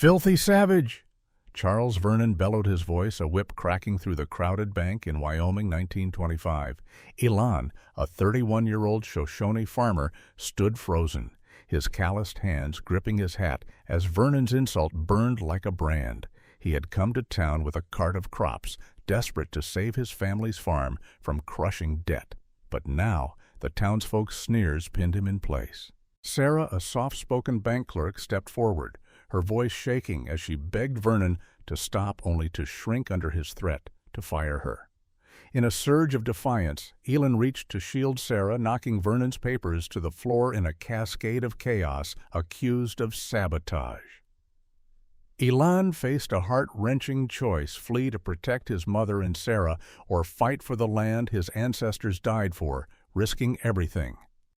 Filthy savage! Charles Vernon bellowed his voice, a whip cracking through the crowded bank in Wyoming, 1925. Elan, a 31-year-old Shoshone farmer, stood frozen, his calloused hands gripping his hat as Vernon's insult burned like a brand. He had come to town with a cart of crops, desperate to save his family's farm from crushing debt. But now the townsfolk's sneers pinned him in place. Sarah, a soft-spoken bank clerk, stepped forward, her voice shaking as she begged Vernon to stop, only to shrink under his threat to fire her. In a surge of defiance, Elan reached to shield Sarah, knocking Vernon's papers to the floor in a cascade of chaos, accused of sabotage. Elan faced a heart-wrenching choice: flee to protect his mother and Sarah, or fight for the land his ancestors died for, risking everything.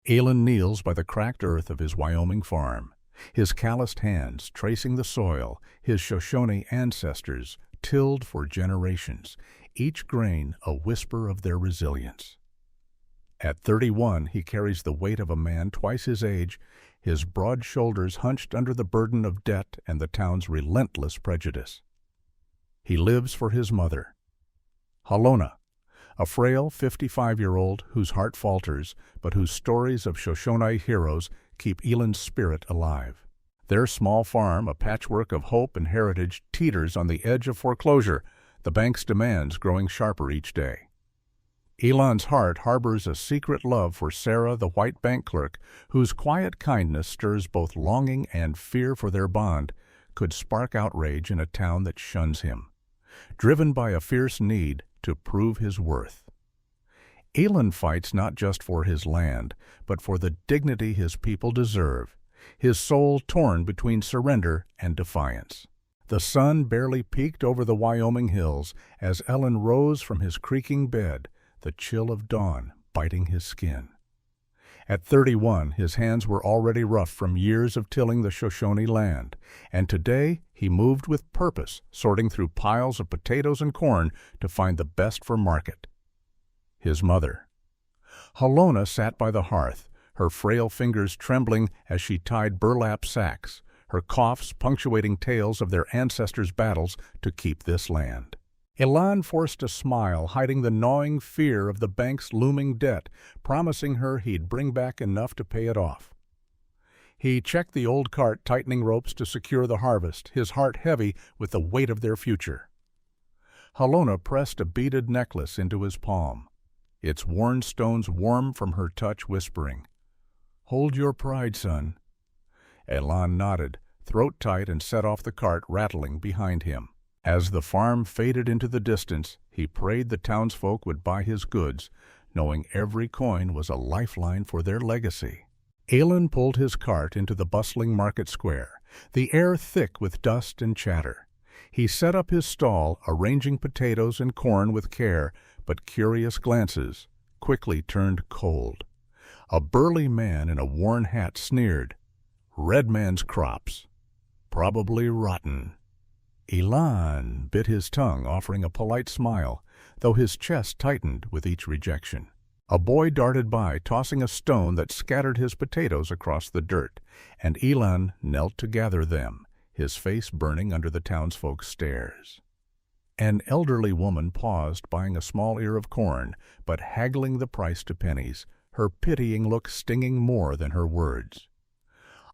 Elan kneels by the cracked earth of his Wyoming farm, his calloused hands tracing the soil his Shoshone ancestors tilled for generations, each grain a whisper of their resilience. At 31, he carries the weight of a man twice his age, his broad shoulders hunched under the burden of debt and the town's relentless prejudice. He lives for his mother, Halona, a frail 55-year-old whose heart falters, but whose stories of Shoshone heroes keep Elan's spirit alive. Their small farm, a patchwork of hope and heritage, teeters on the edge of foreclosure, the bank's demands growing sharper each day. Elan's heart harbors a secret love for Sarah, the white bank clerk, whose quiet kindness stirs both longing and fear for their bond, could spark outrage in a town that shuns him, driven by a fierce need to prove his worth. Elan fights not just for his land, but for the dignity his people deserve, his soul torn between surrender and defiance. The sun barely peeked over the Wyoming hills as Elan rose from his creaking bed, the chill of dawn biting his skin. At 31, his hands were already rough from years of tilling the Shoshone land, and today he moved with purpose, sorting through piles of potatoes and corn to find the best for market. His mother, Halona, sat by the hearth, her frail fingers trembling as she tied burlap sacks, her coughs punctuating tales of their ancestors' battles to keep this land. Elan forced a smile, hiding the gnawing fear of the bank's looming debt, promising her he'd bring back enough to pay it off. He checked the old cart, tightening ropes to secure the harvest, his heart heavy with the weight of their future. Halona pressed a beaded necklace into his palm, its worn stones warm from her touch, whispering, "Hold your pride, son." Elan nodded, throat tight, and set off the cart, rattling behind him. As the farm faded into the distance, he prayed the townsfolk would buy his goods, knowing every coin was a lifeline for their legacy. Elan pulled his cart into the bustling market square, the air thick with dust and chatter. He set up his stall, arranging potatoes and corn with care, but curious glances quickly turned cold. A burly man in a worn hat sneered, "Red man's crops. Probably rotten." Elan bit his tongue, offering a polite smile, though his chest tightened with each rejection. A boy darted by, tossing a stone that scattered his potatoes across the dirt, and Elan knelt to gather them, his face burning under the townsfolk's stares. An elderly woman paused, buying a small ear of corn, but haggling the price to pennies, her pitying look stinging more than her words.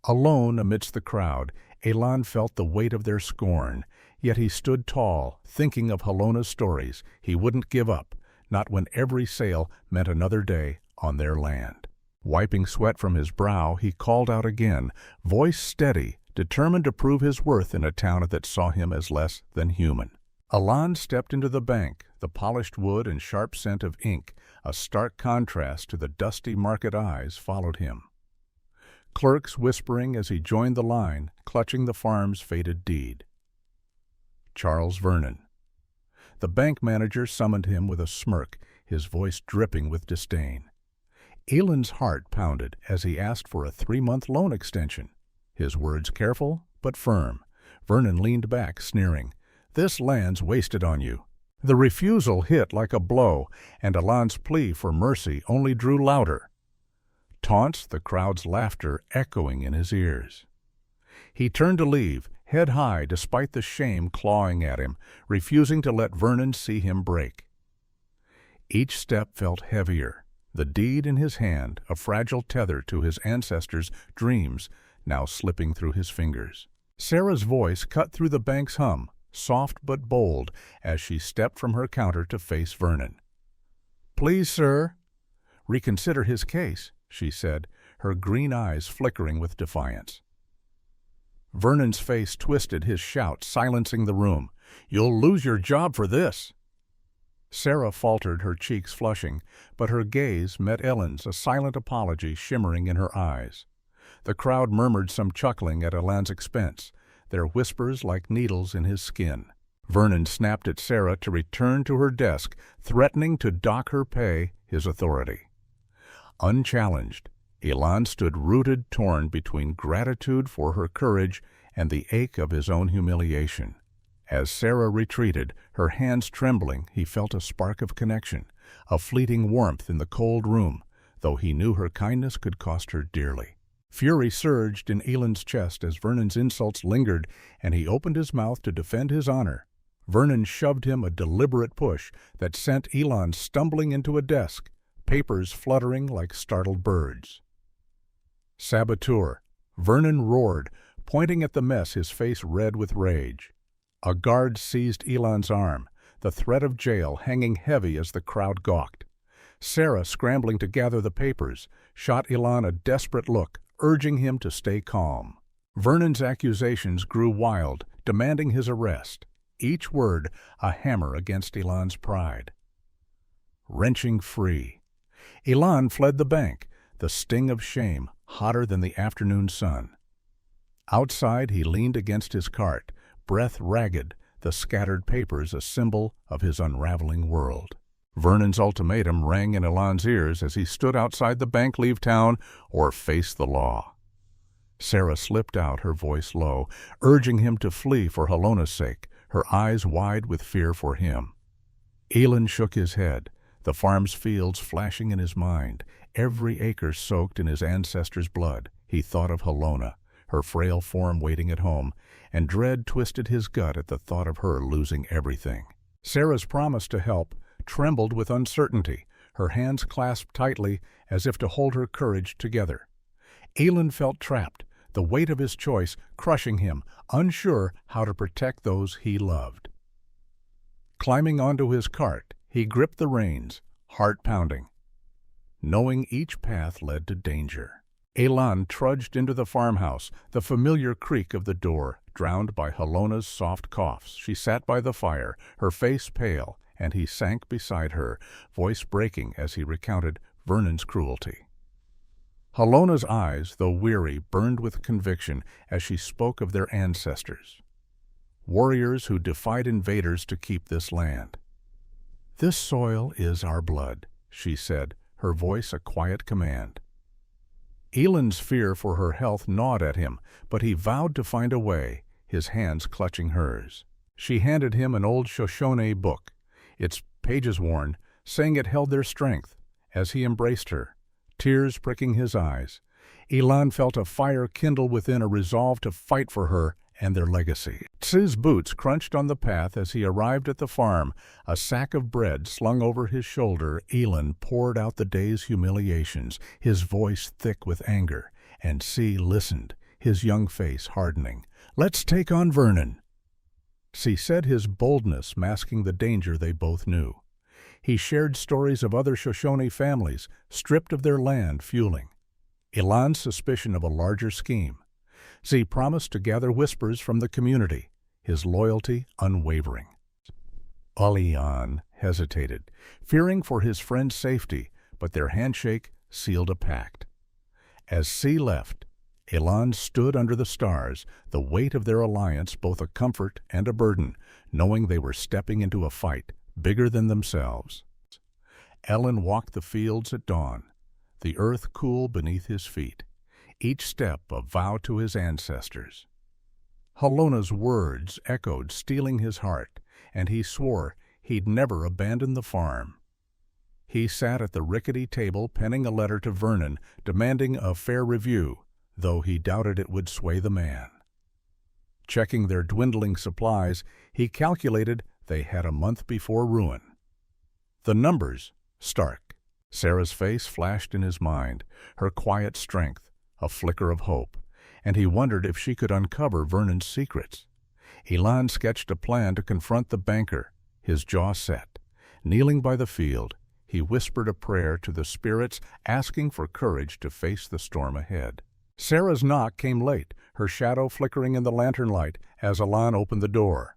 Alone amidst the crowd, Elan felt the weight of their scorn, yet he stood tall, thinking of Halona's stories. He wouldn't give up, not when every sale meant another day on their land. Wiping sweat from his brow, he called out again, voice steady, determined to prove his worth in a town that saw him as less than human. Elan stepped into the bank, the polished wood and sharp scent of ink, a stark contrast to the dusty market eyes, followed him. Clerks whispering as he joined the line, clutching the farm's faded deed. Charles Vernon. The bank manager summoned him with a smirk, his voice dripping with disdain. Elan's heart pounded as he asked for a 3-month loan extension. His words careful but firm. Vernon leaned back, sneering, "This land's wasted on you." The refusal hit like a blow, and Elan's plea for mercy only drew louder. Taunts, the crowd's laughter echoing in his ears. He turned to leave, head high despite the shame clawing at him, refusing to let Vernon see him break. Each step felt heavier, the deed in his hand, a fragile tether to his ancestors' dreams, now slipping through his fingers. Sarah's voice cut through the bank's hum, soft but bold, as she stepped from her counter to face Vernon. "Please, sir." "Reconsider his case," she said, her green eyes flickering with defiance. Vernon's face twisted, his shout silencing the room. "You'll lose your job for this." Sarah faltered, her cheeks flushing, but her gaze met Ellen's, a silent apology shimmering in her eyes. The crowd murmured some chuckling at Elan's expense, their whispers like needles in his skin. Vernon snapped at Sarah to return to her desk, threatening to dock her pay, his authority. Unchallenged, Elan stood rooted, torn between gratitude for her courage and the ache of his own humiliation. As Sarah retreated, her hands trembling, he felt a spark of connection, a fleeting warmth in the cold room, though he knew her kindness could cost her dearly. Fury surged in Elan's chest as Vernon's insults lingered, and he opened his mouth to defend his honor. Vernon shoved him a deliberate push that sent Elan stumbling into a desk, papers fluttering like startled birds. "Saboteur!" Vernon roared, pointing at the mess, his face red with rage. A guard seized Elan's arm, the threat of jail hanging heavy as the crowd gawked. Sarah, scrambling to gather the papers, shot Elan a desperate look, urging him to stay calm. Vernon's accusations grew wild, demanding his arrest, each word a hammer against Elan's pride. Wrenching free, Elan fled the bank, the sting of shame hotter than the afternoon sun. Outside, he leaned against his cart, breath ragged, the scattered papers a symbol of his unraveling world. Vernon's ultimatum rang in Elan's ears as he stood outside the bank. Leave town or face the law. Sarah slipped out, her voice low, urging him to flee for Halona's sake, her eyes wide with fear for him. Elan shook his head, the farm's fields flashing in his mind, every acre soaked in his ancestors' blood. He thought of Halona, her frail form waiting at home, and dread twisted his gut at the thought of her losing everything. Sarah's promise to help trembled with uncertainty, her hands clasped tightly as if to hold her courage together. Elan felt trapped, the weight of his choice crushing him, unsure how to protect those he loved. Climbing onto his cart, he gripped the reins, heart pounding, knowing each path led to danger. Elan trudged into the farmhouse, the familiar creak of the door drowned by Halona's soft coughs. She sat by the fire, her face pale, and he sank beside her, voice breaking as he recounted Vernon's cruelty. Halona's eyes, though weary, burned with conviction as she spoke of their ancestors, warriors who defied invaders to keep this land. "This soil is our blood," she said, her voice a quiet command. Elan's fear for her health gnawed at him, but he vowed to find a way, his hands clutching hers. She handed him an old Shoshone book, its pages worn, saying it held their strength. As he embraced her, tears pricking his eyes, Elan felt a fire kindle within, a resolve to fight for her and their legacy. Tse's boots crunched on the path as he arrived at the farm, a sack of bread slung over his shoulder. Elan poured out the day's humiliations, his voice thick with anger, and Tse listened, his young face hardening. "Let's take on Vernon." Tse said, his boldness masking the danger they both knew. He shared stories of other Shoshone families, stripped of their land, fueling Elan's suspicion of a larger scheme. Tse promised to gather whispers from the community, his loyalty unwavering. Elan hesitated, fearing for his friend's safety, but their handshake sealed a pact. As Tse left, Elan stood under the stars, the weight of their alliance both a comfort and a burden, knowing they were stepping into a fight bigger than themselves. Elan walked the fields at dawn, the earth cool beneath his feet, each step a vow to his ancestors. Halona's words echoed, stealing his heart, and he swore he'd never abandon the farm. He sat at the rickety table penning a letter to Vernon, demanding a fair review, though he doubted it would sway the man. Checking their dwindling supplies, he calculated they had a month before ruin. The numbers, stark. Sarah's face flashed in his mind, her quiet strength, a flicker of hope, and he wondered if she could uncover Vernon's secrets. Elan sketched a plan to confront the banker, his jaw set. Kneeling by the field, he whispered a prayer to the spirits, asking for courage to face the storm ahead. Sarah's knock came late, her shadow flickering in the lantern light as Elan opened the door.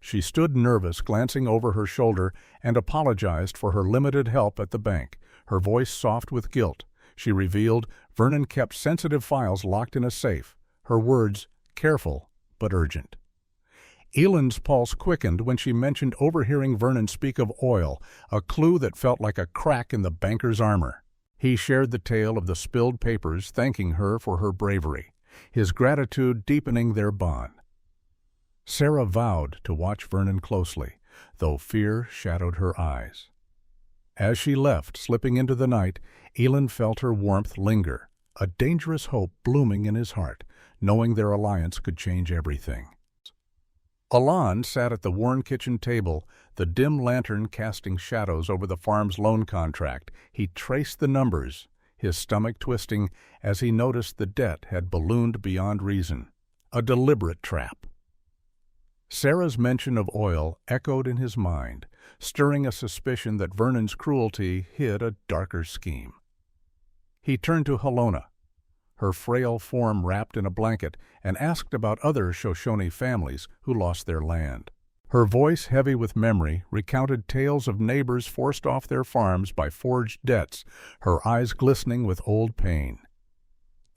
She stood nervous, glancing over her shoulder, and apologized for her limited help at the bank, her voice soft with guilt. She revealed Vernon kept sensitive files locked in a safe, her words careful but urgent. Elan's pulse quickened when she mentioned overhearing Vernon speak of oil, a clue that felt like a crack in the banker's armor. He shared the tale of the spilled papers, thanking her for her bravery, his gratitude deepening their bond. Sarah vowed to watch Vernon closely, though fear shadowed her eyes. As she left, slipping into the night, Elan felt her warmth linger, a dangerous hope blooming in his heart, knowing their alliance could change everything. Elan sat at the worn kitchen table, the dim lantern casting shadows over the farm's loan contract. He traced the numbers, his stomach twisting as he noticed the debt had ballooned beyond reason, a deliberate trap. Sarah's mention of oil echoed in his mind, stirring a suspicion that Vernon's cruelty hid a darker scheme. He turned to Halona, her frail form wrapped in a blanket, and asked about other Shoshone families who lost their land. Her voice, heavy with memory, recounted tales of neighbors forced off their farms by forged debts, her eyes glistening with old pain.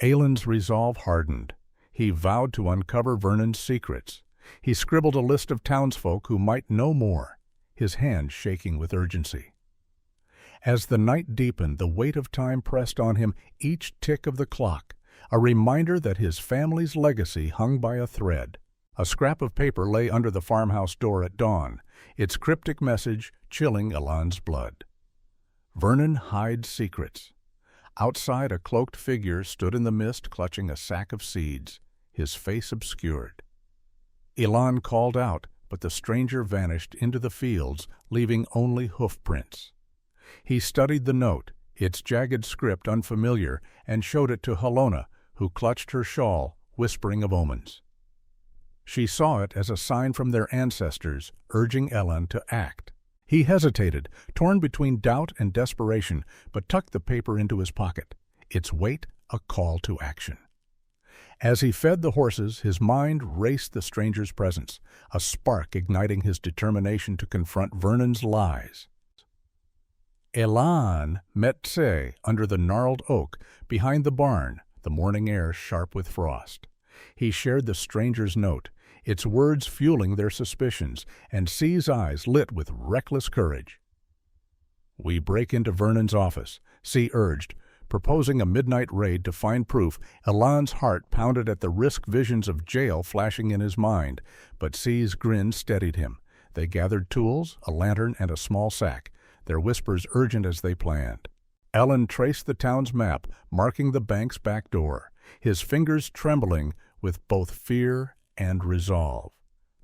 Elan's resolve hardened. He vowed to uncover Vernon's secrets. He scribbled a list of townsfolk who might know more, his hand shaking with urgency. As the night deepened, the weight of time pressed on him, each tick of the clock, a reminder that his family's legacy hung by a thread. A scrap of paper lay under the farmhouse door at dawn, its cryptic message chilling Elan's blood. Vernon hides secrets. Outside, a cloaked figure stood in the mist, clutching a sack of seeds, his face obscured. Elan called out, but the stranger vanished into the fields, leaving only hoofprints. He studied the note, its jagged script unfamiliar, and showed it to Halona, who clutched her shawl, whispering of omens. She saw it as a sign from their ancestors, urging Elan to act. He hesitated, torn between doubt and desperation, but tucked the paper into his pocket, its weight a call to action. As he fed the horses, his mind raced the stranger's presence, a spark igniting his determination to confront Vernon's lies. Elan met Tse under the gnarled oak behind the barn, the morning air sharp with frost. He shared the stranger's note, its words fueling their suspicions, and Tse's eyes lit with reckless courage. "We break into Vernon's office," Tse urged, proposing a midnight raid to find proof. Elan's heart pounded at the risk visions of jail flashing in his mind, but Tse's grin steadied him. They gathered tools, a lantern, and a small sack, their whispers urgent as they planned. Elan traced the town's map, marking the bank's back door, his fingers trembling with both fear and resolve.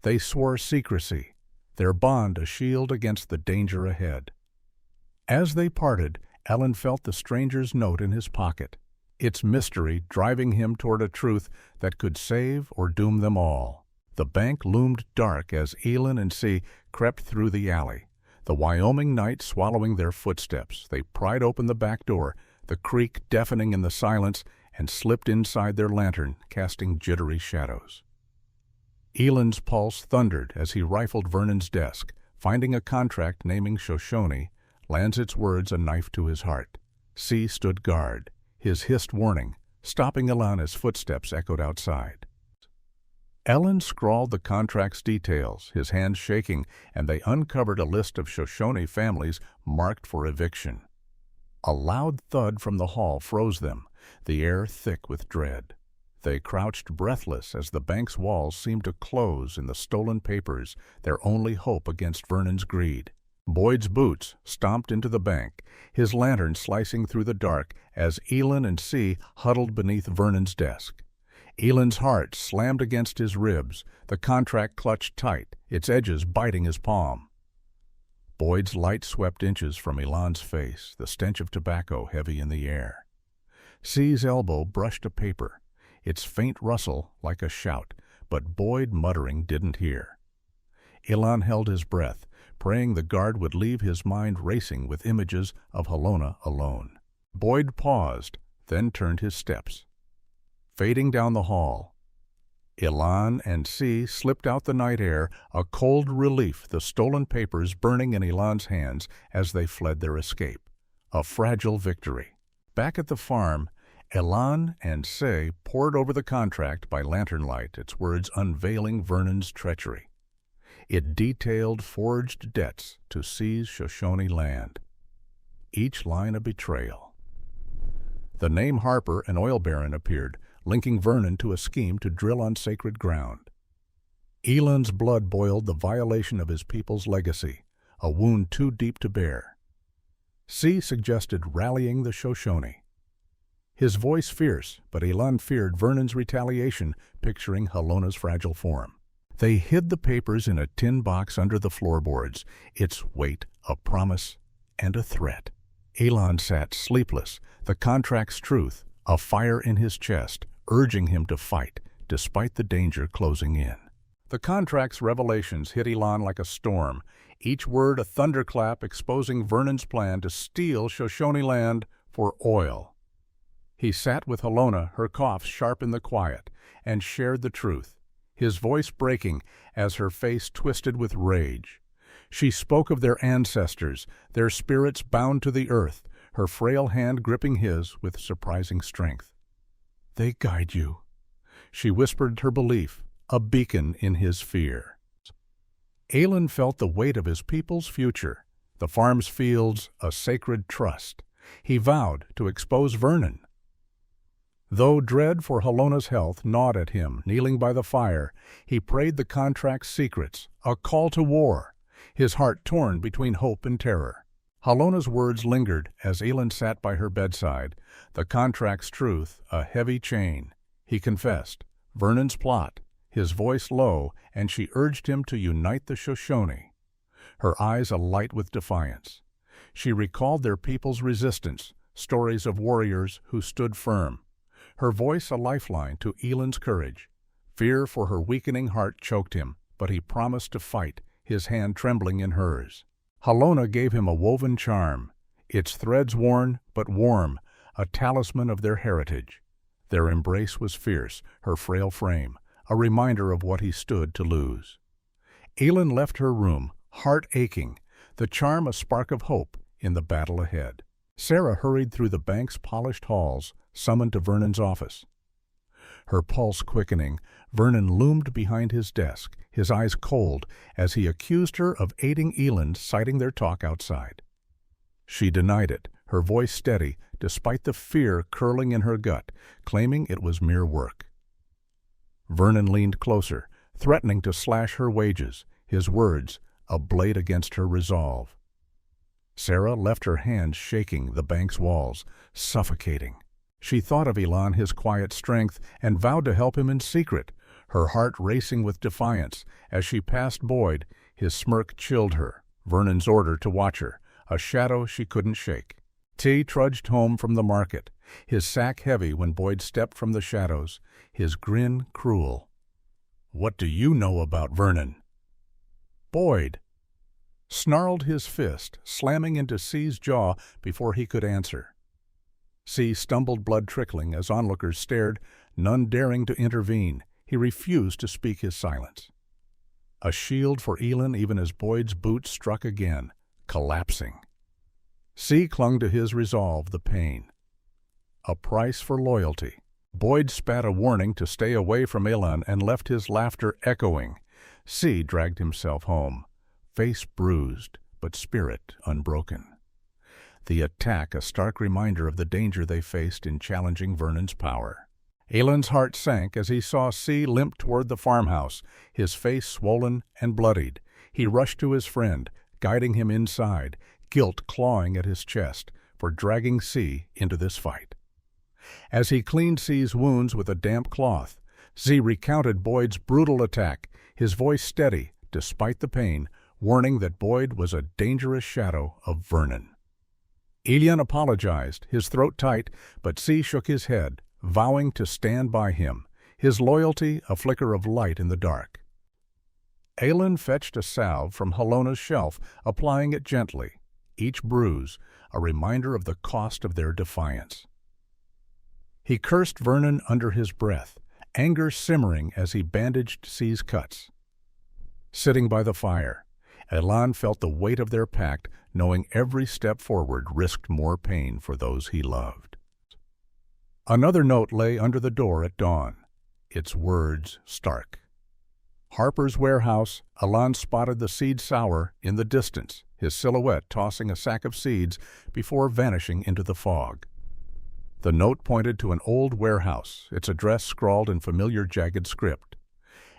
They swore secrecy, their bond a shield against the danger ahead. As they parted, Elan felt the stranger's note in his pocket, its mystery driving him toward a truth that could save or doom them all. The bank loomed dark as Elan and Tse crept through the alley, the Wyoming night swallowing their footsteps. They pried open the back door, the creak deafening in the silence, and slipped inside their lantern, casting jittery shadows. Elan's pulse thundered as he rifled Vernon's desk, finding a contract naming Shoshone, lands its words a knife to his heart. Tse stood guard, his hissed warning, stopping Elan as footsteps echoed outside. Elan scrawled the contract's details, his hands shaking, and they uncovered a list of Shoshone families marked for eviction. A loud thud from the hall froze them, the air thick with dread. They crouched breathless as the bank's walls seemed to close in the stolen papers, their only hope against Vernon's greed. Boyd's boots stomped into the bank, his lantern slicing through the dark as Elan and Tse huddled beneath Vernon's desk. Elan's heart slammed against his ribs, the contract clutched tight, its edges biting his palm. Boyd's light swept inches from Elan's face, the stench of tobacco heavy in the air. Tse's elbow brushed a paper, its faint rustle like a shout, but Boyd, muttering, didn't hear. Elan held his breath, praying the guard would leave his mind racing with images of Halona alone. Boyd paused, then turned his steps. Fading down the hall, Elan and Tse slipped out the night air, a cold relief, the stolen papers burning in Elan's hands as they fled their escape. A fragile victory. Back at the farm, Elan and Tse pored over the contract by lantern light, its words unveiling Vernon's treachery. It detailed forged debts to seize Shoshone land. Each line a betrayal. The name Harper, an oil baron, appeared, linking Vernon to a scheme to drill on sacred ground. Elan's blood boiled the violation of his people's legacy, a wound too deep to bear. Tse suggested rallying the Shoshone. His voice fierce, but Elan feared Vernon's retaliation, picturing Halona's fragile form. They hid the papers in a tin box under the floorboards, its weight a promise and a threat. Elan sat sleepless, the contract's truth, a fire in his chest, urging him to fight, despite the danger closing in. The contract's revelations hit Elan like a storm, each word a thunderclap exposing Vernon's plan to steal Shoshone land for oil. He sat with Halona, her cough sharp in the quiet, and shared the truth, his voice breaking as her face twisted with rage. She spoke of their ancestors, their spirits bound to the earth, her frail hand gripping his with surprising strength. "They guide you," she whispered her belief, a beacon in his fear. Elan felt the weight of his people's future, the farm's fields a sacred trust. He vowed to expose Vernon. Though dread for Halona's health gnawed at him, kneeling by the fire, he prayed the contract's secrets, a call to war, his heart torn between hope and terror. Halona's words lingered as Elan sat by her bedside, the contract's truth a heavy chain. He confessed Vernon's plot, his voice low, and she urged him to unite the Shoshone, her eyes alight with defiance. She recalled their people's resistance, stories of warriors who stood firm, her voice a lifeline to Elan's courage. Fear for her weakening heart choked him, but he promised to fight, his hand trembling in hers. Halona gave him a woven charm, its threads worn but warm, a talisman of their heritage. Their embrace was fierce, her frail frame, a reminder of what he stood to lose. Elan left her room, heart aching, the charm a spark of hope in the battle ahead. Sarah hurried through the bank's polished halls, summoned to Vernon's office. Her pulse quickening, Vernon loomed behind his desk, his eyes cold, as he accused her of aiding Elan, citing their talk outside. She denied it, her voice steady, despite the fear curling in her gut, claiming it was mere work. Vernon leaned closer, threatening to slash her wages, his words a blade against her resolve. Sarah left her hands shaking the bank's walls, suffocating. She thought of Elan, his quiet strength, and vowed to help him in secret, her heart racing with defiance. As she passed Boyd, his smirk chilled her, Vernon's order to watch her, a shadow she couldn't shake. Tse trudged home from the market, his sack heavy when Boyd stepped from the shadows, his grin cruel. "What do you know about Vernon?" Boyd snarled his fist, slamming into Tse's jaw before he could answer. Tse stumbled, blood trickling, as onlookers stared, none daring to intervene. He refused to speak his silence. A shield for Elan even as Boyd's boot struck again, collapsing. Tse clung to his resolve, the pain. A price for loyalty. Boyd spat a warning to stay away from Elan and left his laughter echoing. Tse dragged himself home, face bruised, but spirit unbroken. The attack a stark reminder of the danger they faced in challenging Vernon's power. Elan's heart sank as he saw Tse limp toward the farmhouse, his face swollen and bloodied. He rushed to his friend, guiding him inside, guilt clawing at his chest for dragging Tse into this fight. As he cleaned Tse's wounds with a damp cloth, Tse recounted Boyd's brutal attack, his voice steady, despite the pain, warning that Boyd was a dangerous shadow of Vernon. Elan apologized, his throat tight, but Tse shook his head, vowing to stand by him, his loyalty a flicker of light in the dark. Elan fetched a salve from Halona's shelf, applying it gently, each bruise a reminder of the cost of their defiance. He cursed Vernon under his breath, anger simmering as he bandaged Tse's cuts. Sitting by the fire, Elan felt the weight of their pact, knowing every step forward risked more pain for those he loved. Another note lay under the door at dawn, its words stark. Harper's warehouse, Elan spotted the Seed Sower in the distance, his silhouette tossing a sack of seeds before vanishing into the fog. The note pointed to an old warehouse, its address scrawled in familiar jagged script.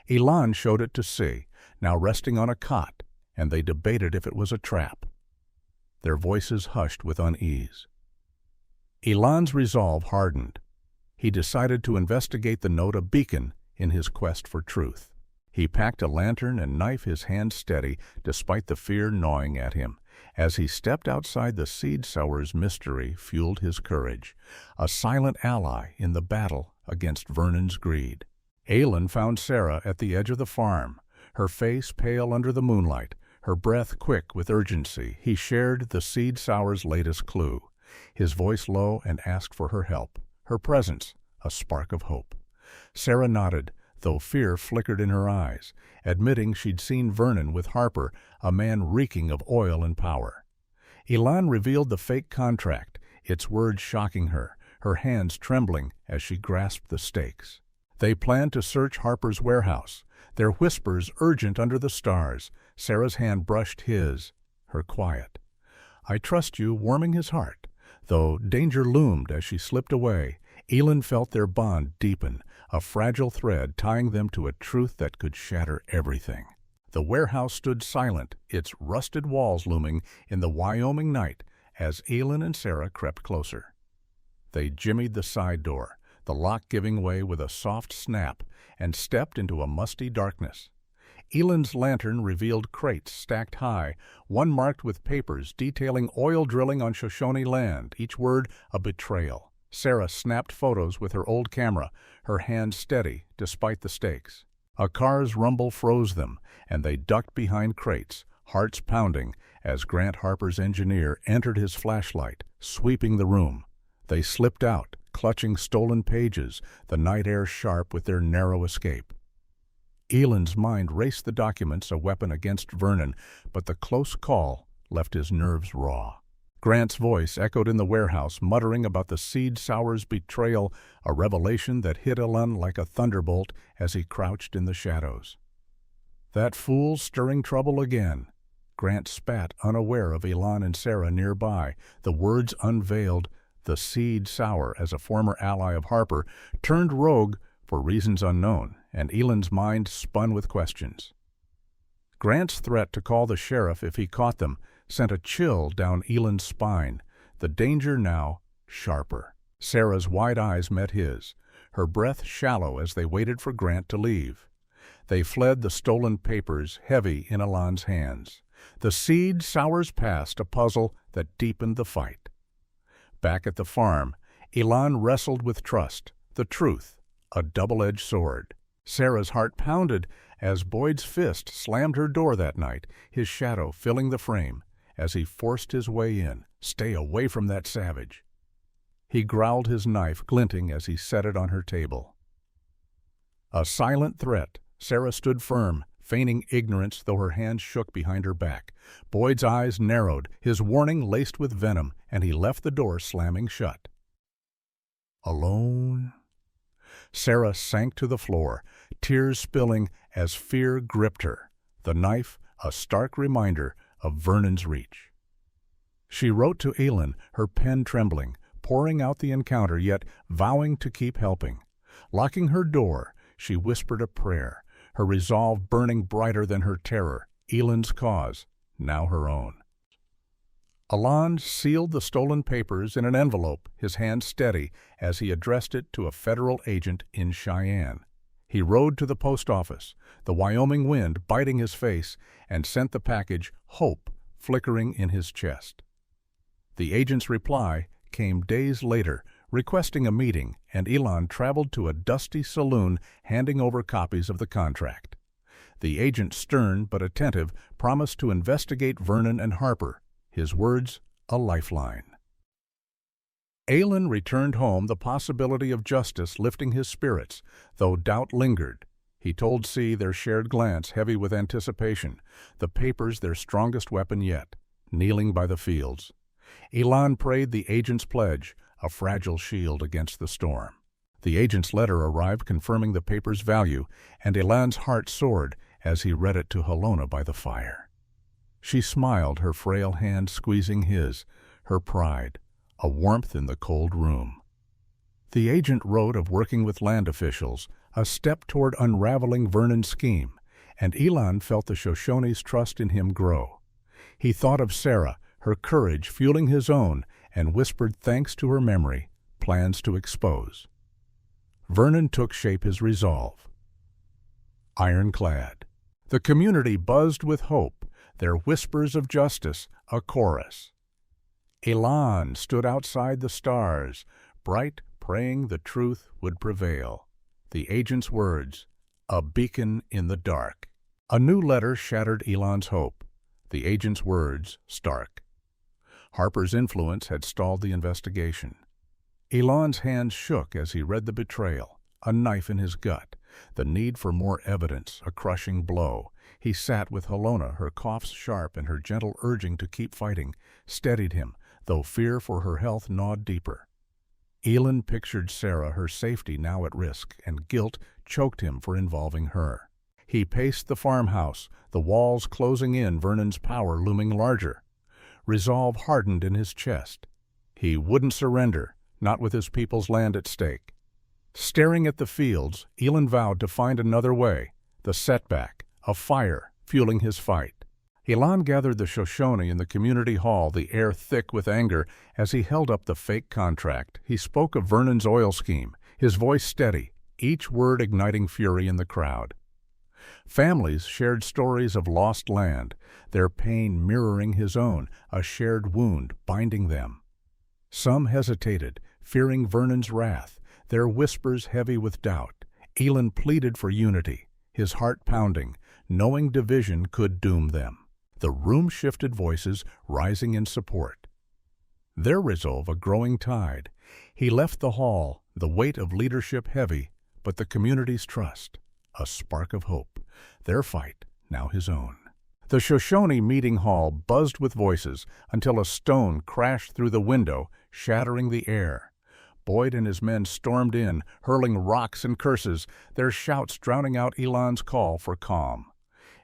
Elan showed it to Tse, now resting on a cot, and they debated if it was a trap. Their voices hushed with unease. Elan's resolve hardened. He decided to investigate the note a beacon in his quest for truth. He packed a lantern and knife, his hand steady, despite the fear gnawing at him. As he stepped outside, the Seed Sower's mystery fueled his courage, a silent ally in the battle against Vernon's greed. Elan found Sarah at the edge of the farm, her face pale under the moonlight, her breath quick with urgency. He shared the Seed Sower's latest clue, his voice low, and asked for her help, her presence a spark of hope. Sarah nodded, though fear flickered in her eyes, admitting she'd seen Vernon with Harper, a man reeking of oil and power. Elan revealed the fake contract, its words shocking her, her hands trembling as she grasped the stakes. They planned to search Harper's warehouse, their whispers urgent under the stars. Sarah's hand brushed his, her quiet. "I trust you," warming his heart. Though danger loomed as she slipped away, Elan felt their bond deepen, a fragile thread tying them to a truth that could shatter everything. The warehouse stood silent, its rusted walls looming in the Wyoming night as Elan and Sarah crept closer. They jimmied the side door, the lock giving way with a soft snap, and stepped into a musty darkness. Elan's lantern revealed crates stacked high, one marked with papers detailing oil drilling on Shoshone land, each word a betrayal. Sarah snapped photos with her old camera, her hand steady despite the stakes. A car's rumble froze them, and they ducked behind crates, hearts pounding, as Grant Harper's engineer entered his flashlight, sweeping the room. They slipped out, clutching stolen pages, the night air sharp with their narrow escape. Elan's mind raced the documents, a weapon against Vernon, but the close call left his nerves raw. Grant's voice echoed in the warehouse, muttering about the Seed Sower's betrayal, a revelation that hit Elan like a thunderbolt as he crouched in the shadows. "That fool stirring trouble again." Grant spat, unaware of Elan and Sarah nearby. The words unveiled the Seed Sower, as a former ally of Harper, turned rogue for reasons unknown, and Elan's mind spun with questions. Grant's threat to call the sheriff if he caught them sent a chill down Elan's spine, the danger now sharper. Sarah's wide eyes met his, her breath shallow as they waited for Grant to leave. They fled, the stolen papers heavy in Elan's hands. The Seed Sower's past, a puzzle that deepened the fight. Back at the farm, Elan wrestled with trust, the truth, a double-edged sword. Sarah's heart pounded as Boyd's fist slammed her door that night, his shadow filling the frame. As he forced his way in, "Stay away from that savage." He growled, his knife glinting as he set it on her table. A silent threat, Sarah stood firm, feigning ignorance though her hands shook behind her back. Boyd's eyes narrowed, his warning laced with venom, and he left the door slamming shut. Alone. Sarah sank to the floor, tears spilling as fear gripped her, the knife a stark reminder of Vernon's reach. She wrote to Elan, her pen trembling, pouring out the encounter, yet vowing to keep helping. Locking her door, she whispered a prayer, her resolve burning brighter than her terror, Elan's cause, now her own. Elan sealed the stolen papers in an envelope, his hand steady as he addressed it to a federal agent in Cheyenne. He rode to the post office, the Wyoming wind biting his face, and sent the package, hope, flickering in his chest. The agent's reply came days later, requesting a meeting, and Elan traveled to a dusty saloon handing over copies of the contract. The agent, stern but attentive, promised to investigate Vernon and Harper, his words a lifeline. Elan returned home, the possibility of justice lifting his spirits, though doubt lingered. He told Tse, their shared glance heavy with anticipation, the papers their strongest weapon yet, kneeling by the fields. Elan prayed the agent's pledge, a fragile shield against the storm. The agent's letter arrived confirming the paper's value, and Elan's heart soared as he read it to Halona by the fire. She smiled, her frail hand squeezing his, her pride, a warmth in the cold room. The agent wrote of working with land officials, a step toward unraveling Vernon's scheme, and Elan felt the Shoshone's trust in him grow. He thought of Sarah, her courage fueling his own, and whispered thanks to her memory, plans to expose. Vernon took shape his resolve. Ironclad. The community buzzed with hope, their whispers of justice a chorus. Elan stood outside the stars, bright, praying the truth would prevail. The agent's words, a beacon in the dark. A new letter shattered Elan's hope. The agent's words, stark. Harper's influence had stalled the investigation. Elan's hands shook as he read the betrayal, a knife in his gut, the need for more evidence, a crushing blow. He sat with Halona, her coughs sharp and her gentle urging to keep fighting, steadied him, though fear for her health gnawed deeper. Elan pictured Sarah, her safety now at risk, and guilt choked him for involving her. He paced the farmhouse, the walls closing in, Vernon's power looming larger. Resolve hardened in his chest. He wouldn't surrender, not with his people's land at stake. Staring at the fields, Elan vowed to find another way, the setback, a fire, fueling his fight. Elan gathered the Shoshone in the community hall, the air thick with anger, as he held up the fake contract. He spoke of Vernon's oil scheme, his voice steady, each word igniting fury in the crowd. Families shared stories of lost land, their pain mirroring his own, a shared wound binding them. Some hesitated, fearing Vernon's wrath, their whispers heavy with doubt. Elan pleaded for unity, his heart pounding, knowing division could doom them. The room shifted, voices rising in support. Their resolve a growing tide. He left the hall, the weight of leadership heavy, but the community's trust, a spark of hope. Their fight, now his own. The Shoshone meeting hall buzzed with voices until a stone crashed through the window, shattering the air. Boyd and his men stormed in, hurling rocks and curses, their shouts drowning out Elan's call for calm.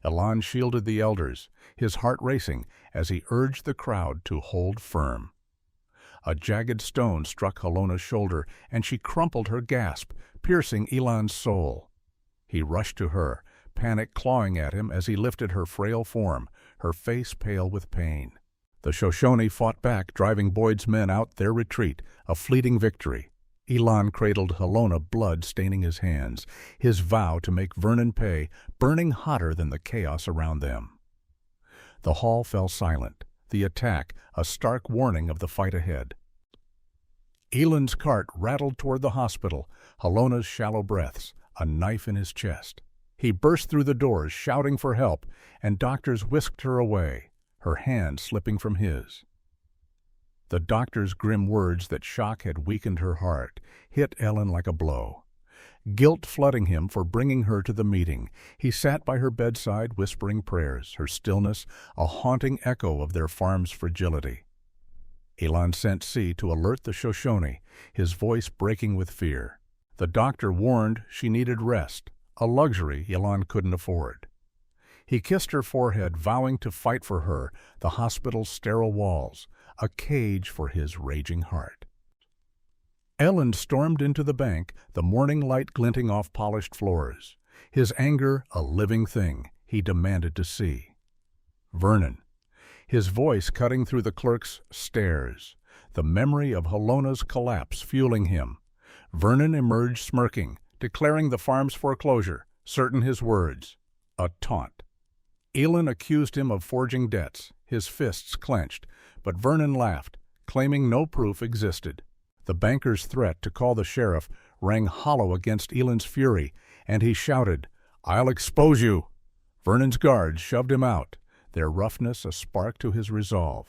Elan shielded the elders, his heart racing as he urged the crowd to hold firm. A jagged stone struck Halona's shoulder, and she crumpled, her gasp piercing Elan's soul. He rushed to her, panic clawing at him as he lifted her frail form, her face pale with pain. The Shoshone fought back, driving Boyd's men out their retreat, a fleeting victory. Elan cradled Halona, blood staining his hands, his vow to make Vernon pay, burning hotter than the chaos around them. The hall fell silent, the attack a stark warning of the fight ahead. Elan's cart rattled toward the hospital, Halona's shallow breaths, a knife in his chest. He burst through the doors, shouting for help, and doctors whisked her away, her hand slipping from his. The doctor's grim words that shock had weakened her heart hit Elan like a blow. Guilt flooding him for bringing her to the meeting, he sat by her bedside whispering prayers, her stillness a haunting echo of their farm's fragility. Elan sent Tse to alert the Shoshone, his voice breaking with fear. The doctor warned she needed rest, a luxury Elan couldn't afford. He kissed her forehead, vowing to fight for her, the hospital's sterile walls, a cage for his raging heart. Elan stormed into the bank, the morning light glinting off polished floors. His anger a living thing he demanded to see. Vernon, his voice cutting through the clerk's stares, the memory of Halona's collapse fueling him. Vernon emerged smirking, declaring the farm's foreclosure, certain his words, a taunt. Elan accused him of forging debts, his fists clenched, but Vernon laughed, claiming no proof existed. The banker's threat to call the sheriff rang hollow against Elan's fury, and he shouted, "I'll expose you!" Vernon's guards shoved him out, their roughness a spark to his resolve.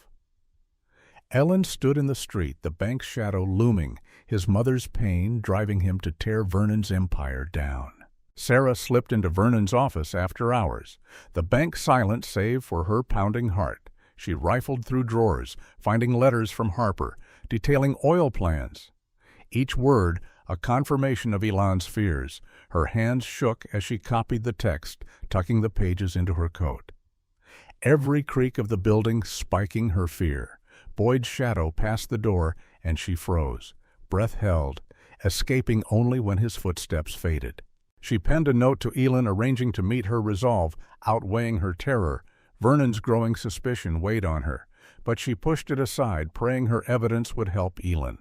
Elan stood in the street, the bank's shadow looming, his mother's pain driving him to tear Vernon's empire down. Sarah slipped into Vernon's office after hours, the bank silent save for her pounding heart. She rifled through drawers, finding letters from Harper, detailing oil plans. Each word a confirmation of Elan's fears. Her hands shook as she copied the text, tucking the pages into her coat. Every creak of the building spiking her fear. Boyd's shadow passed the door, and she froze, breath held, escaping only when his footsteps faded. She penned a note to Elan arranging to meet her resolve, outweighing her terror. Vernon's growing suspicion weighed on her, but she pushed it aside, praying her evidence would help Elan.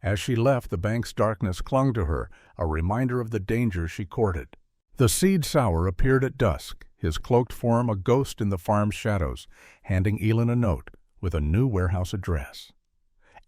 As she left, the bank's darkness clung to her, a reminder of the danger she courted. The Seed Sower appeared at dusk, his cloaked form a ghost in the farm's shadows, handing Elan a note with a new warehouse address.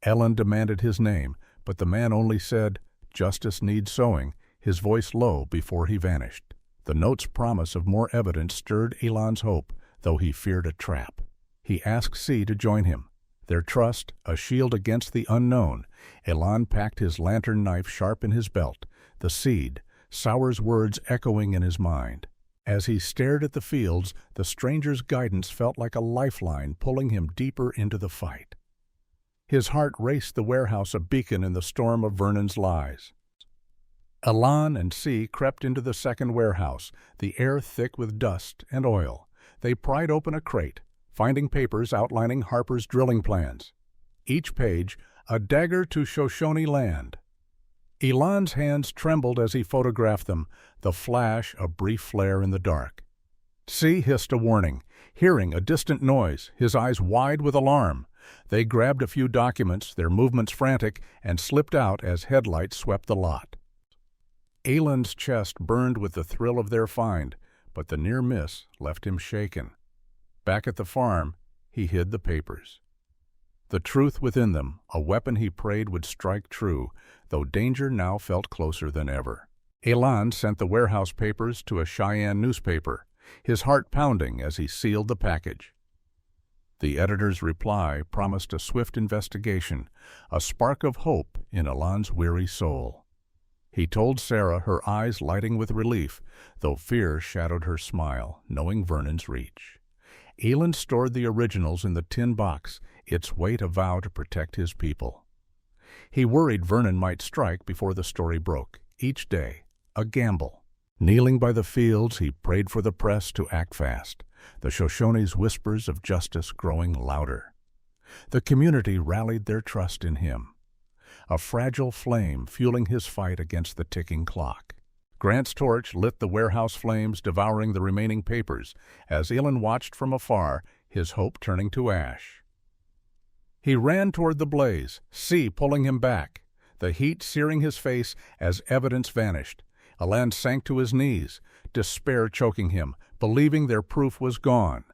Elan demanded his name, but the man only said, "Justice needs sowing," his voice low before he vanished. The note's promise of more evidence stirred Elan's hope, though he feared a trap. He asked Tse to join him. Their trust, a shield against the unknown, Elan packed his lantern knife sharp in his belt, the Seed, Sower's words echoing in his mind. As he stared at the fields, the stranger's guidance felt like a lifeline pulling him deeper into the fight. His heart raced, the warehouse a beacon in the storm of Vernon's lies. Elan and Tse crept into the second warehouse, the air thick with dust and oil. They pried open a crate, finding papers outlining Harper's drilling plans. Each page, a dagger to Shoshone land. Elan's hands trembled as he photographed them, the flash a brief flare in the dark. Tse hissed a warning, hearing a distant noise, his eyes wide with alarm. They grabbed a few documents, their movements frantic, and slipped out as headlights swept the lot. Elan's chest burned with the thrill of their find, but the near miss left him shaken. Back at the farm, he hid the papers. The truth within them, a weapon he prayed would strike true, though danger now felt closer than ever. Elan sent the warehouse papers to a Cheyenne newspaper, his heart pounding as he sealed the package. The editor's reply promised a swift investigation, a spark of hope in Elan's weary soul. He told Sarah, her eyes lighting with relief, though fear shadowed her smile, knowing Vernon's reach. Elan stored the originals in the tin box, its weight a vow to protect his people. He worried Vernon might strike before the story broke. Each day, a gamble. Kneeling by the fields, he prayed for the press to act fast, the Shoshone's whispers of justice growing louder. The community rallied their trust in him, a fragile flame fueling his fight against the ticking clock. Grant's torch lit the warehouse flames, devouring the remaining papers, as Elan watched from afar, his hope turning to ash. He ran toward the blaze, Tse pulling him back, the heat searing his face as evidence vanished. Elan sank to his knees, despair choking him, believing their proof was gone.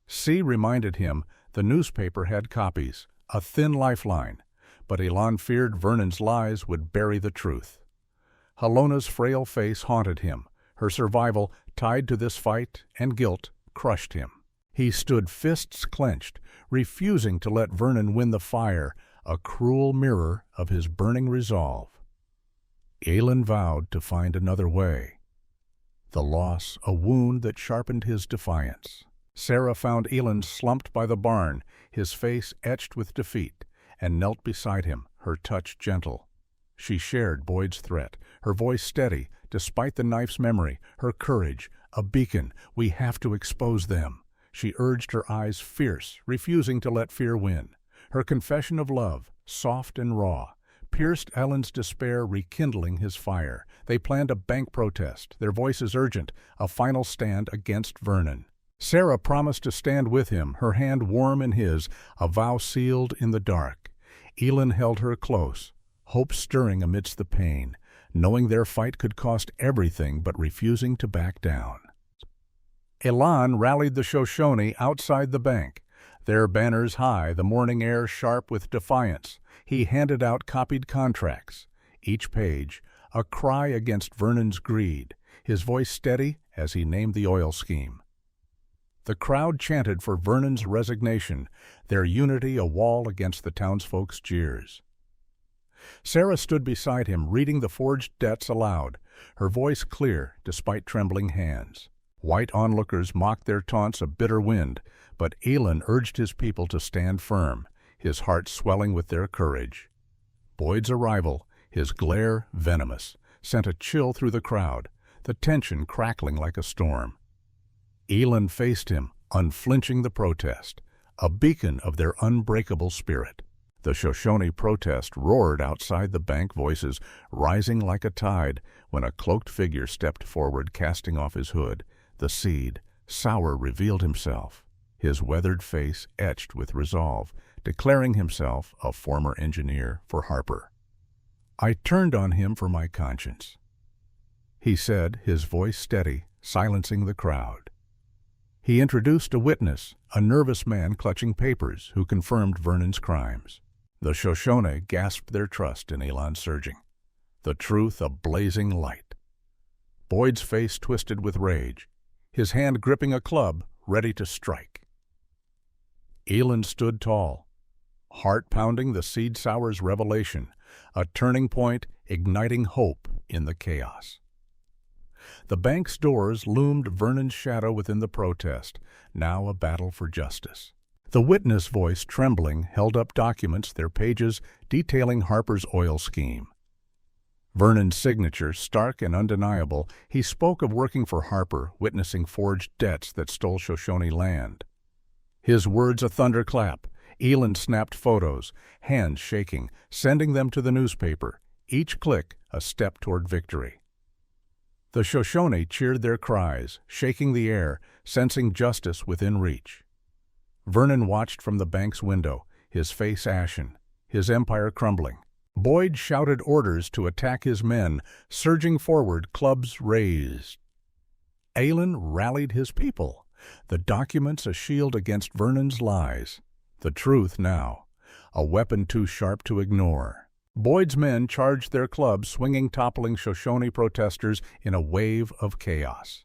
Tse reminded him the newspaper had copies, a thin lifeline, but Elan feared Vernon's lies would bury the truth. Halona's frail face haunted him, her survival, tied to this fight and guilt, crushed him. He stood fists clenched, refusing to let Vernon win the fire, a cruel mirror of his burning resolve. Elan vowed to find another way. The loss, a wound that sharpened his defiance. Sarah found Elan slumped by the barn, his face etched with defeat, and knelt beside him, her touch gentle. She shared Boyd's threat, her voice steady, despite the knife's memory, her courage, a beacon. "We have to expose them." She urged, her eyes fierce, refusing to let fear win. Her confession of love, soft and raw, pierced Elan's despair, rekindling his fire. They planned a bank protest, their voices urgent, a final stand against Vernon. Sarah promised to stand with him, her hand warm in his, a vow sealed in the dark. Elan held her close, hope stirring amidst the pain. knowing their fight could cost everything but refusing to back down. Elan rallied the Shoshone outside the bank, their banners high, the morning air sharp with defiance. He handed out copied contracts, each page a cry against Vernon's greed, his voice steady as he named the oil scheme. The crowd chanted for Vernon's resignation, their unity a wall against the townsfolk's jeers. Sarah stood beside him, reading the forged debts aloud, her voice clear despite trembling hands. White onlookers mocked their taunts a bitter wind, but Elan urged his people to stand firm, his heart swelling with their courage. Boyd's arrival, his glare venomous, sent a chill through the crowd, the tension crackling like a storm. Elan faced him, unflinching the protest, a beacon of their unbreakable spirit. The Shoshone protest roared outside the bank, voices rising like a tide when a cloaked figure stepped forward, casting off his hood. The Seed Sower revealed himself, his weathered face etched with resolve, declaring himself a former engineer for Harper. "I turned on him for my conscience," he said, his voice steady, silencing the crowd. He introduced a witness, a nervous man clutching papers, who confirmed Vernon's crimes. The Shoshone gasped their trust in Elan's surging, the truth a blazing light. Boyd's face twisted with rage, his hand gripping a club, ready to strike. Elan stood tall, heart pounding the Seed Sower's revelation, a turning point igniting hope in the chaos. The bank's doors loomed Vernon's shadow within the protest, now a battle for justice. The witness voice, trembling, held up documents, their pages detailing Harper's oil scheme. Vernon's signature, stark and undeniable, he spoke of working for Harper, witnessing forged debts that stole Shoshone land. His words a thunderclap. Elan snapped photos, hands shaking, sending them to the newspaper, each click a step toward victory. The Shoshone cheered their cries, shaking the air, sensing justice within reach. Vernon watched from the bank's window, his face ashen, his empire crumbling. Boyd shouted orders to attack his men, surging forward, clubs raised. Elan rallied his people, the documents a shield against Vernon's lies. The truth now, a weapon too sharp to ignore. Boyd's men charged their clubs, swinging, toppling Shoshone protesters in a wave of chaos.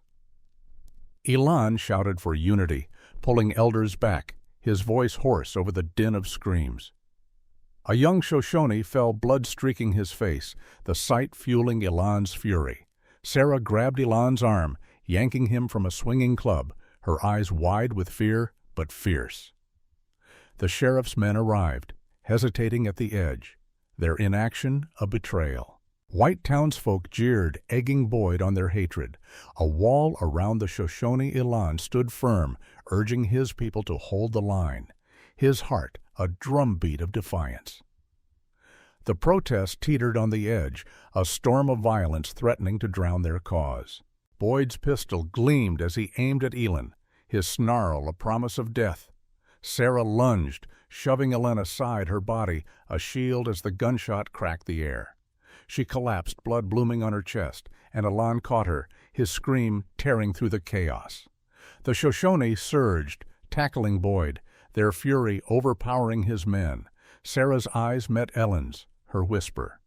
Elan shouted for unity, pulling elders back, his voice hoarse over the din of screams. A young Shoshone fell, blood streaking his face, the sight fueling Elan's fury. Sarah grabbed Elan's arm, yanking him from a swinging club, her eyes wide with fear but fierce. The sheriff's men arrived, hesitating at the edge, their inaction a betrayal. White townsfolk jeered, egging Boyd on their hatred. A wall around the Shoshone Elan stood firm, urging his people to hold the line, his heart a drumbeat of defiance. The protest teetered on the edge, a storm of violence threatening to drown their cause. Boyd's pistol gleamed as he aimed at Elan, his snarl a promise of death. Sarah lunged, shoving Elan aside, her body a shield as the gunshot cracked the air. She collapsed, blood blooming on her chest, and Elan caught her, his scream tearing through the chaos. The Shoshone surged, tackling Boyd, their fury overpowering his men. Sarah's eyes met Elan's, her whisper,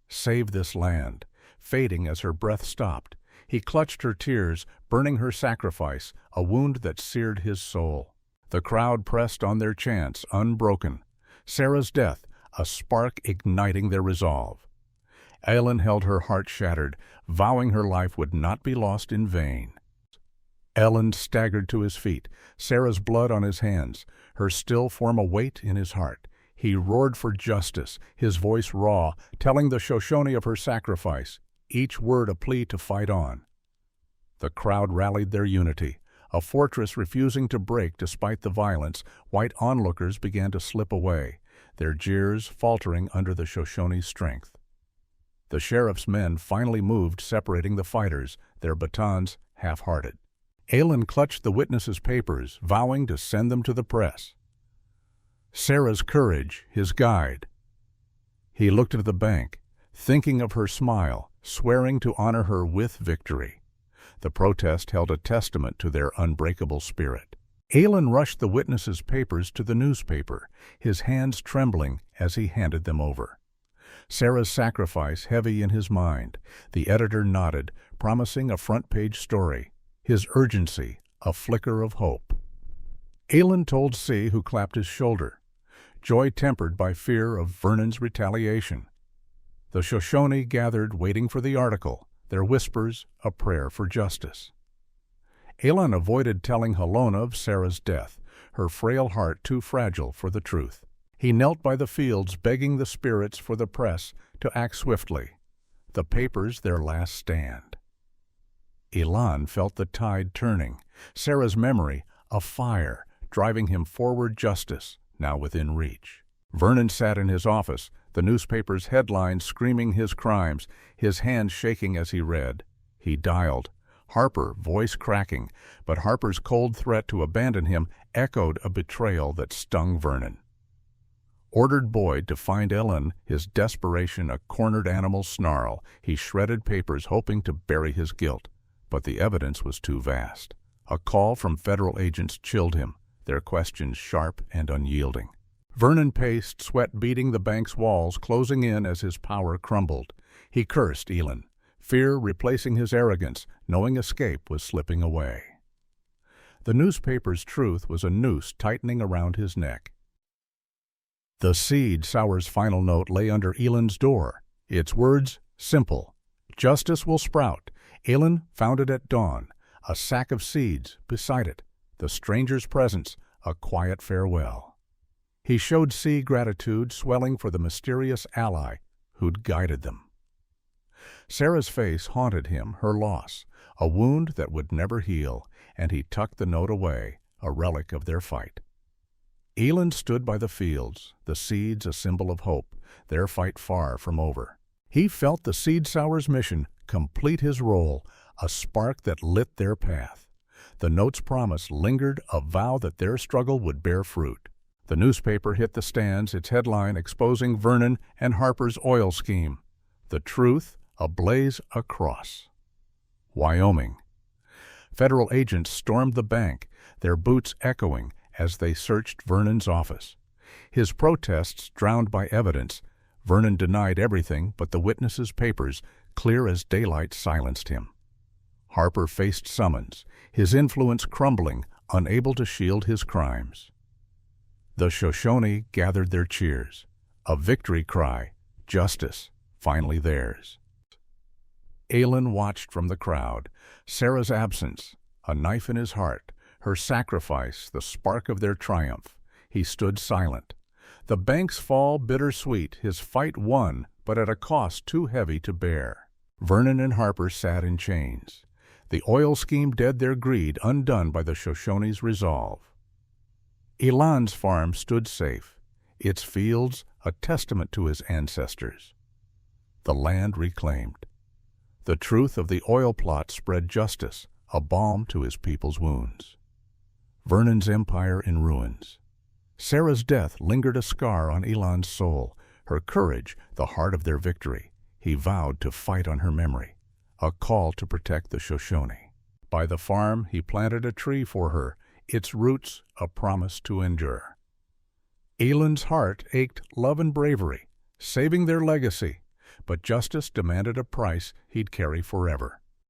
"Save this land," fading as her breath stopped. He clutched her tears, burning her sacrifice, a wound that seared his soul. The crowd pressed on their chants, unbroken. Sarah's death, a spark igniting their resolve. Elan held her heart shattered, vowing her life would not be lost in vain. Elan staggered to his feet, Sarah's blood on his hands, her still form a weight in his heart. He roared for justice, his voice raw, telling the Shoshone of her sacrifice, each word a plea to fight on. The crowd rallied their unity, a fortress refusing to break despite the violence. White onlookers began to slip away, their jeers faltering under the Shoshone's strength. The sheriff's men finally moved, separating the fighters, their batons half-hearted. Elan clutched the witnesses' papers, vowing to send them to the press. Sarah's courage, his guide. He looked at the bank, thinking of her smile, swearing to honor her with victory. The protest held a testament to their unbreakable spirit. Elan rushed the witnesses' papers to the newspaper, his hands trembling as he handed them over. Sarah's sacrifice heavy in his mind, the editor nodded, promising a front-page story, his urgency a flicker of hope. Elan told Tse, who clapped his shoulder, joy tempered by fear of Vernon's retaliation. The Shoshone gathered, waiting for the article, their whispers a prayer for justice. Elan avoided telling Halona of Sarah's death, her frail heart too fragile for the truth. He knelt by the fields, begging the spirits for the press to act swiftly, the papers their last stand. Elan felt the tide turning, Sarah's memory a fire, driving him forward, justice now within reach. Vernon sat in his office, the newspaper's headlines screaming his crimes, his hands shaking as he read. He dialed. Harper, voice cracking, but Harper's cold threat to abandon him echoed a betrayal that stung Vernon. Ordered Boyd to find Elan, his desperation a cornered animal's snarl. He shredded papers, hoping to bury his guilt, but the evidence was too vast. A call from federal agents chilled him, their questions sharp and unyielding. Vernon paced, sweat beading the bank's walls, closing in as his power crumbled. He cursed Elan, fear replacing his arrogance, knowing escape was slipping away. The newspaper's truth was a noose tightening around his neck. The Seed Sower's final note lay under Elan's door, its words simple. Justice will sprout. Elan found it at dawn, a sack of seeds beside it, the stranger's presence, a quiet farewell. He showed Tse gratitude, swelling for the mysterious ally who'd guided them. Sarah's face haunted him, her loss, a wound that would never heal, and he tucked the note away, a relic of their fight. Elan stood by the fields, the seeds a symbol of hope, their fight far from over. He felt the Seed Sower's mission complete his role, a spark that lit their path. The note's promise lingered, a vow that their struggle would bear fruit. The newspaper hit the stands, its headline exposing Vernon and Harper's oil scheme. The truth ablaze across Wyoming. Federal agents stormed the bank, their boots echoing as they searched Vernon's office. His protests drowned by evidence, Vernon denied everything but the witnesses' papers, clear as daylight, silenced him. Harper faced summons, his influence crumbling, unable to shield his crimes. The Shoshone gathered their cheers, a victory cry, justice finally theirs. Elan watched from the crowd, Sarah's absence, a knife in his heart, her sacrifice, the spark of their triumph. He stood silent. The bank's fall bittersweet, his fight won, but at a cost too heavy to bear. Vernon and Harper sat in chains. The oil scheme dead, their greed undone by the Shoshone's resolve. Elan's farm stood safe, its fields a testament to his ancestors. The land reclaimed. The truth of the oil plot spread justice, a balm to his people's wounds. Vernon's empire in ruins. Sarah's death lingered a scar on Elan's soul, her courage the heart of their victory. He vowed to fight on her memory, a call to protect the Shoshone. By the farm he planted a tree for her, its roots a promise to endure. Elan's heart ached love and bravery, saving their legacy, but justice demanded a price he'd carry forever.